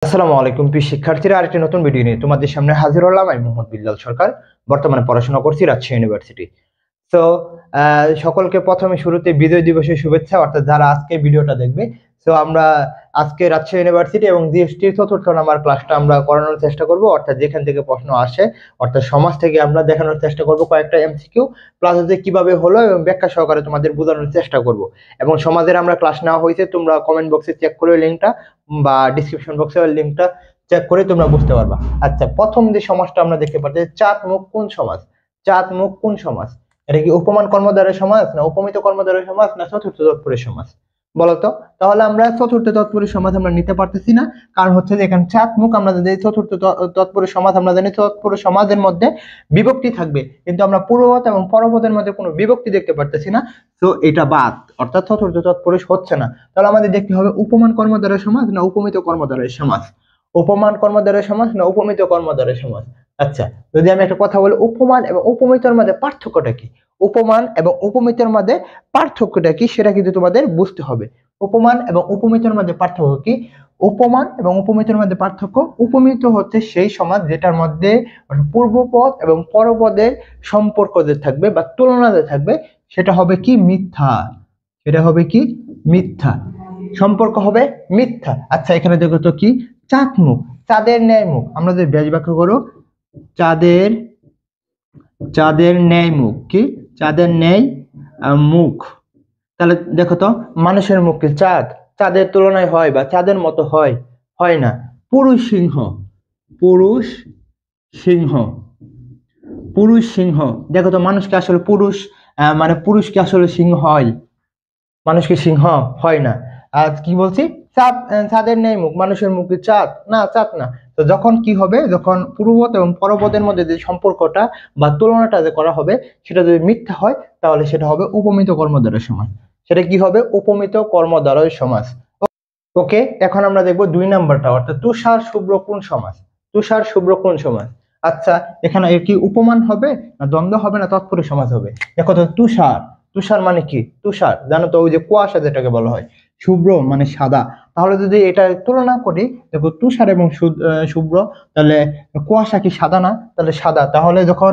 আসসালামু আলাইকুম প্রিয় শিক্ষার্থীরা, আরেকটি নতুন ভিডিও নিয়ে তোমাদের সামনে হাজির হলাম। আমি মোহাম্মদ বিল্লাল সরকার, বর্তমানে পড়াশোনা করছি রাজশাহী ইউনিভার্সিটি। তো সকলকে প্রথমে শুরুতে বিজয় দিবসের শুভেচ্ছা, অর্থাৎ যারা আজকে ভিডিওটা দেখবে। তো আমরা আজকে রাজশাহী ইউনিভার্সিটি এবং জিএসটির চতুর্থ নাম্বার ক্লাসটা আমরা করানোর চেষ্টা করব, অর্থাৎ যেখান থেকে প্রশ্ন আসে, অর্থাৎ সমাজ থেকে আমরা দেখানোর চেষ্টা করব কয়েকটা এমসিকিউ প্লাস হচ্ছে কিভাবে হলো এবং ব্যাখ্যা সহকারে তোমাদের বোঝানোর চেষ্টা করব। এবং সমাজের আমরা ক্লাস নেওয়া হয়েছে, তোমরা কমেন্ট বক্সে চেক করে লিঙ্কটা বা ডিসক্রিপশন বক্সে লিঙ্কটা চেক করে তোমরা বুঝতে পারবা। আচ্ছা, প্রথম যে সমাজটা আমরা দেখতে পাচ্ছি, চাঁদ মুখ কোন সমাজ? চাঁদ মুখ কোন সমাজ? এটা কি উপমান কর্মদ্বারের সমাজ, না উপমিত কর্মদ্বারের সমাজ, না চতুর্থ তৎপুরুষ সমাজ? বলতো। তাহলে আমরা চতুর্থ তৎপুরুষ সমাজ আমরা নিতে পারতেছি না, কারণ হচ্ছে যে এখানে চাঁদ মুখ আমরা জানি চতুর্থ তৎপুরুষ সমাজ, আমরা জানি তৎপুরুষ সমাজের মধ্যে বিভক্তি থাকবে, কিন্তু আমরা পূর্বপদ এবং পরপদের মধ্যে কোনো বিভক্তি দেখতে পারতেছি না। তো এটা বাদ, অর্থাৎ চতুর্থ তৎপুরুষ হচ্ছে না। তাহলে আমাদের দেখতে হবে উপমান কর্মদ্বারের সমাজ না উপমিত কর্মদ্বারের সমাজ? উপমান কর্মদ্বারের সমাজ না উপমিত কর্মদ্বারের সমাজ? আচ্ছা, যদি আমি একটা কথা বলি, উপমান এবং উপমিতর মধ্যে পার্থক্যটা কি? উপমান এবং উপমিতর মধ্যে পার্থক্যটা কি সেটা কিন্তু তোমাদের বুঝতে হবে। উপমান এবং উপমিতর মধ্যে পার্থক্য কি? উপমান এবং উপমিতর মধ্যে পার্থক্য, উপমিত হচ্ছে সেই সমাজ যেটার মধ্যে পূর্বপদ এবং পরপদের সম্পর্ক যে থাকবে বা তুলনা যে থাকবে সেটা হবে কি? মিথ্যা। সেটা হবে কি? মিথ্যা। সম্পর্ক হবে মিথ্যা। আচ্ছা, এখানে দেখো তো কি? চাঁদ মুখ, চাঁদের ন্যায় মুখ। আমরা যদি ব্যাস বাক্য করো, চাঁদের চাঁদের ন্যায় মুখ। কি? চাঁদের ন্যায় মুখ। তাহলে দেখো তো, মানুষের মুখ কি চাঁদ? চাঁদের তুলনায় হয় বা চাঁদের মতো হয়? হয় না। পুরুষ সিংহ, পুরুষ সিংহ, পুরুষ সিংহ। দেখো তো, মানুষকে আসলে পুরুষ মানে পুরুষ কি আসলে সিংহ হয়? মানুষ কি সিংহ হয় না। আর কি বলছি? চাঁদ, চাঁদের নেই মুখ, মানুষের মুখ কি চাঁদ? না, চাঁদ না। তো যখন কি হবে, যখন পূর্বপদ এবং পরপদের মধ্যে যে সম্পর্কটা বা তুলনাটা যে করা হবে সেটা যদি মিথ্যা হয়, তাহলে সেটা হবে উপমিত কর্মদ্বারয় সমাস। সেটা কি হবে? উপমিত কর্মদ্বারয় সমাস। ওকে, এখন আমরা দেখবো 2 নাম্বারটা, অর্থাৎ তুষার শুভ্র কোন সমাজ? তুষার শুভ্র কোন সমাজ? আচ্ছা, এখানে এর কি উপমান হবে না দ্বন্দ্ব হবে না তৎপুরুষ সমাজ হবে? দেখো তো, তুষার, তুষার মানে কি? তুষার জানো তো, ওই যে কুয়াশা যেটাকে বলা হয়। শুভ্র মানে সাদা। তাহলে যদি এটা তুলনা করি, দেখো তুষার এবং শুভ্র, তাহলে কুয়াশা কি সাদা না? তাহলে সাদা। তাহলে যখন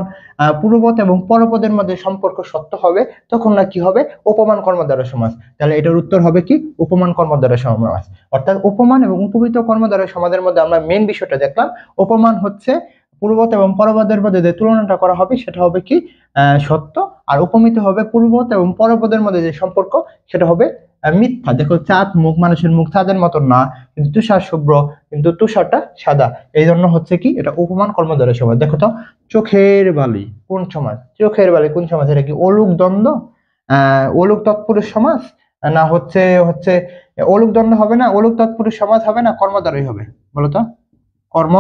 পূর্বপদ এবং পরপদের মধ্যে সম্পর্ক সত্য হবে, তখন না কি হবে? উপমান কর্মদ্বারয় সমাস। তাহলে এটার উত্তর হবে কি? উপমান কর্মদ্বারয় সমাস। অর্থাৎ উপমান এবং উপমিত কর্মদ্বারয় সমাজের মধ্যে আমরা মেন বিষয়টা দেখলাম। উপমান হচ্ছে পূর্বপদ এবং পরপদের মধ্যে যে তুলনাটা করা হবে সেটা হবে কি? সত্য। আর উপমিত হবে পূর্বপদ এবং পরপদের মধ্যে যে সম্পর্ক সেটা হবে মিথ্যা। দেখো, চাঁদ মুখ, মানুষের মুখ চাঁদের মতো না, কিন্তু তুষার শুভ্র, কিন্তু তুষারটা সাদা। এই জন্য হচ্ছে কি? এটা উপমান কর্মদ্বারয় সমাজ। দেখো তো, চোখের বালি কোন সমাজ? চোখের বালি কোন সমাজ? এটা কি অলুক দ্বন্দ্ব, অলুক তৎপুরুষ সমাজ, না হচ্ছে হচ্ছে অলুক দ্বন্দ্ব হবে না, অলুক তৎপুরুষ সমাজ হবে না, কর্মদ্বারই হবে? বলো তো, কর্ম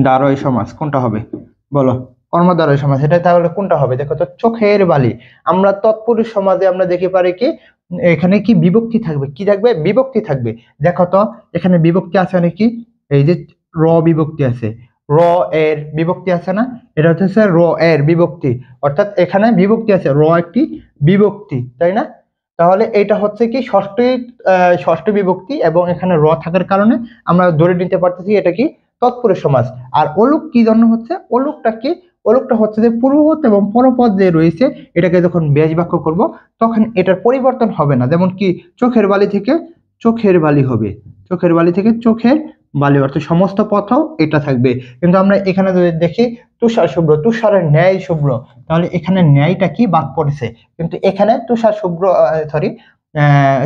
দ্বারয় সমাজ কোনটা হবে? বলো, কর্মদ্বারয় সমাজ। এটা তাহলে কোনটা হবে? দেখো তো, চোখের বালি। আমরা তৎপুরুষ সমাজে আমরা দেখতে পারি কি এখানে কি বিভক্তি থাকবে? কি থাকবে? বিভক্তি থাকবে। দেখো তো, এখানে বিভক্তি আছে নাকি? এই যে র বিভক্তি আছে, র এর বিভক্তি আছে না? এটা হচ্ছে র এর বিভক্তি, অর্থাৎ এখানে বিভক্তি আছে, র একটি বিভক্তি, তাই না? তাহলে এটা হচ্ছে কি ষষ্ঠ বিভক্তি, এবং এখানে র থাকার কারণে আমরা ধরে নিতে পারতেছি এটা কি? তৎপুরুষ সমাজ। আর অলুক কি জন্য হচ্ছে? অলুকটা কি? অলুকটা হচ্ছে যে পূর্বপদ এবং পরপদ যে রয়েছে এটাকে যখন ব্যাস বাক্য করব তখন এটার পরিবর্তন হবে না। যেমন কি, চোখের বালি থেকে চোখের বালি হবে, চোখের বালি থেকে চোখের বালি, অর্থাৎ সমস্ত পথও এটা থাকবে। কিন্তু আমরা এখানে যদি দেখি তুষার শুভ্র, তুষারের ন্যায় শুভ্র, তাহলে এখানে ন্যায়টা কি বাদ পড়েছে, কিন্তু এখানে তুষার শুভ্র সরি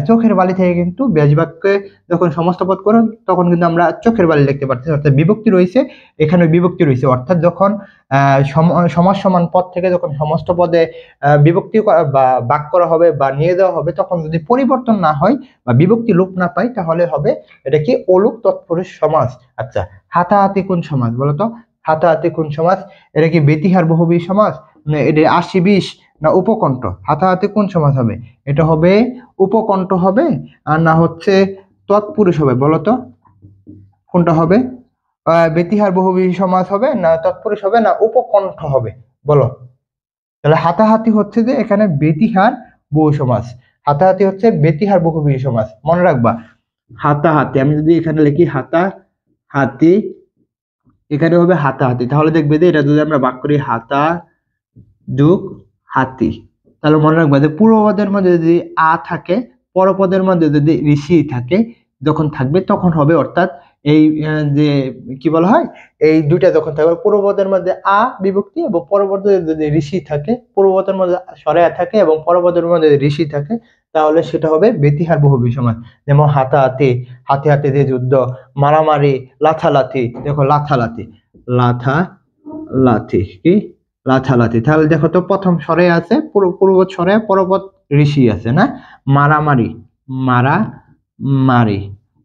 চোখের বালি থেকে কিন্তু ব্যাস বাক্যে যখন সমস্ত পদ করো তখন কিন্তু আমরা চোখের বালি লিখতে পারতেছি, অর্থাৎ বিভক্তি রয়েছে, এখানে বিভক্তি রয়েছে। অর্থাৎ যখন সমাস সমান পদ থেকে যখন সমস্ত পদে বিভক্তি বা বাক করা হবে বা নিয়ে যাওয়া হবে, তখন যদি পরিবর্তন না হয় বা বিভক্তি লোপ না পায়, তাহলে হবে এটা কি? অলুক তৎপুরুষ সমাজ। আচ্ছা, হাতাহাতি কোন সমাজ? বলতো, হাতাহাতি কোন সমাজ? এটা কি বেতিহার বহুব্রীহি সমাজ, এটা 80-20 না উপকণ্ঠ? হাতাহাতি কোন সমাজ হবে? এটা হবে উপকণ্ঠ হবে, আর না হচ্ছে তৎপুরুষ হবে? বলতো, কোনটা হবে? বেতিহার বহুব্রীহি সমাজ হবে, না তৎপুরুষ হবে, না উপকণ্ঠ হবে? বলো। তাহলে হাতাহাতি হচ্ছে যে এখানে বেতিহার বহু সমাজ, হাতাহাতি হচ্ছে বেতিহার বহুব্রীহি সমাজ, মনে রাখবা। হাতা হাতি, আমি যদি এখানে লিখি হাতা হাতি, এখানে হবে হাতা হাতি, তাহলে দেখবে যে এটা যদি আমরা ভাগ করি হাতা যোগ হাতি, তাহলে মনে রাখবে যে পূর্বপদের মধ্যে যদি আ থাকে, পরপদের মধ্যে যদি ঋষি থাকে, যখন থাকবে তখন হবে, অর্থাৎ এই যে কি বলা হয়, এই দুইটা যখন থাকবে পূর্বপদের মধ্যে আ বিভক্তি এবং পরপদের যদি ঋষি থাকে, পূর্বপদের মধ্যে সরেয়া থাকে এবং পরপদের মধ্যে ঋষি থাকে, তাহলে সেটা হবে বেতিহার বহুব্রী সমাস। যেমন হাতাহাতি, হাতে হাতে যে যুদ্ধ, মারামারি, লাথালাথি, দেখো লাথালাথি, লাথা লাথি কি লাথালাথি, তাহলে দেখো তো প্রথম স্বরে আছে পূর্বপদ স্বরে, পরপদ ঋষি আছে না, মারামারি, মারা মারি,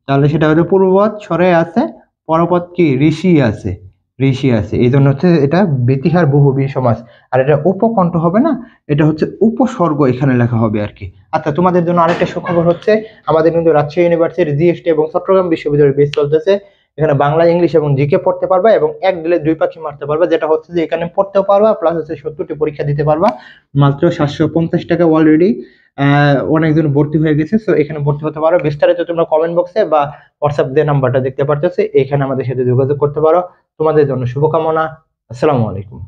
তাহলে সেটা হলো পূর্বপদ স্বরে আছে, পরপদ কি ঋষি আছে, ঋষি আছে, এই জন্য হচ্ছে এটা বেতিহার বহুব্রী সমাস। আর এটা উপকণ্ঠ হবে না, এটা হচ্ছে উপসর্গ এখানে লেখা হবে আর কি। আচ্ছা, তোমাদের জন্য আরেকটা সুখবর হচ্ছে, আমাদের কিন্তু রাজশাহী ইউনিভার্সিটির জিএসটি এবং চট্টগ্রাম বিশ্ববিদ্যালয়ের বেস চলতেছে। এখানে বাংলা, ইংলিশ এবং জিকে পড়তে পারবা এবং এক দিলে দুই পাখি মারতে পারবা, যেটা হচ্ছে যে এখানে পড়তেও পারবা প্লাস হচ্ছে 70টি পরীক্ষা দিতে পারবা। মাত্র 750 টাকা অলরেডি অনেকজন ভর্তি হয়ে গেছে, তো এখানে ভর্তি হতে পারো। বিস্তারিত তোমরা কমেন্ট বক্সে বা হোয়াটসঅ্যাপ যে নাম্বারটা দেখতে পারতেছে, এখানে আমাদের সাথে যোগাযোগ করতে পারো। তোমাদের জন্য শুভকামনা। আসসালামু আলাইকুম।